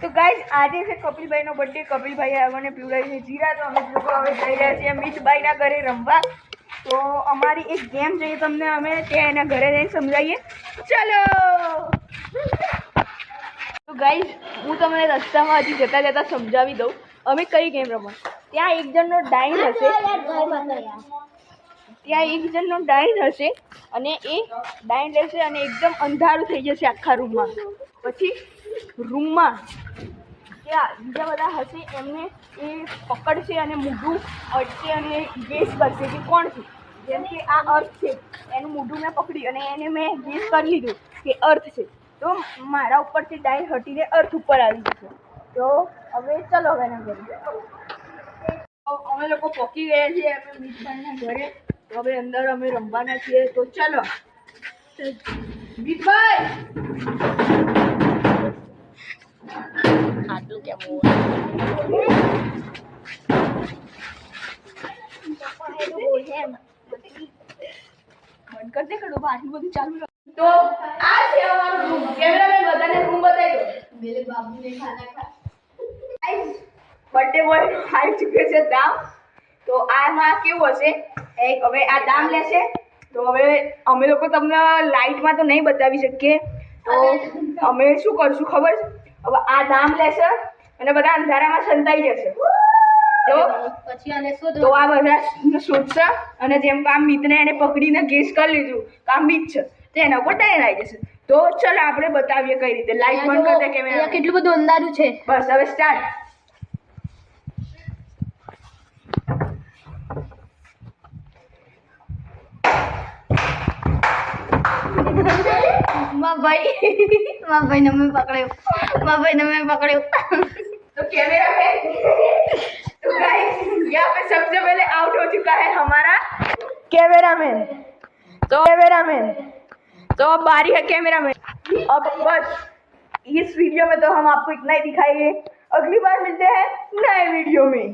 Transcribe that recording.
તો ગાઈઝ આજે છે કપિલભાઈનો બર્થડે. કપિલભાઈએ મને પીવડાવી છે જીરા. તો અમે લોકો હવે જઈ રહ્યા છીએ મિતભાઈના ઘરે રમવા. તો અમારી એક ગેમ જોઈએ તમને અમે ત્યાં એના ઘરે જઈને સમજાવીએ. ચલો. તો ગાઈઝ હું તમને રસ્તામાં હજી જતાં જતાં સમજાવી દઉં અમે કઈ ગેમ રમવા. ત્યાં એક જણનો ડાઈન હશે અને એ ડાઈન લેશે અને એકદમ અંધારું થઈ જશે આખા રૂમમાં. પછી રૂમમાં ત્યાં બીજા બધા હશે એમને એ પકડશે અને મોઢું અડશે અને ગેસ કરશે કે કોણ છે. જેમ કે આ અર્થ છે એનું મોઢું મેં પકડી અને એને મેં ગેસ કરી લીધું કે અર્થ છે. તો મારા ઉપરથી ડાઈન હટીને અર્થ ઉપર આવી જશે. તો હવે ચલો હવે એના ઘરે. અમે લોકો પહોંચી ગયા છીએ અમે મિતભાઈના ઘરે. હવે અંદર અમે રમવાના છીએ. તો ચલો મિતભાઈ. આટલું કેમ બંધ કરી દે કડો આટલું બધું ચાલુ. તો આ છે અમારો રૂમ. કેમેરામેન બધાને રૂમ બતાવી દો. મેરે બાબુને ખાના ખા. બર્થડે બોય આવી ચૂક્યો છે દામ. તો આમાં કેવું હશે હવે આ દામ લેશે. તો હવે અમે લોકો તમને લાઇટમાં તો નહીં બતાવી શકીએ. તો અમે શું કરશું ખબર છે? હવે આ દામ લેશે અને બધા અંધારામાં સંતાઈ જશે. તો આ બધા શોધશે અને જેમ કે આ મિતને એને પકડીને ગેસ કરી લીધું કે આ મિત છે તો એના ઉપર ડાયન આવી જશે. તો ચલો આપણે બતાવીએ કઈ રીતે. લાઈટ બંધ કરી દે કેમેરા. કેટલું બધું અંધારું છે. બસ હવે સ્ટાર્ટ. भाई ने मैं पकड़े तो कैमरा है. तो गाइस यहाँ पे सबसे पहले आउट हो चुका है हमारा कैमरामैन. तो अब बारी है कैमरामैन. अब बस इस वीडियो में तो हम आपको इतना ही दिखाएंगे. अगली बार मिलते हैं नए वीडियो में.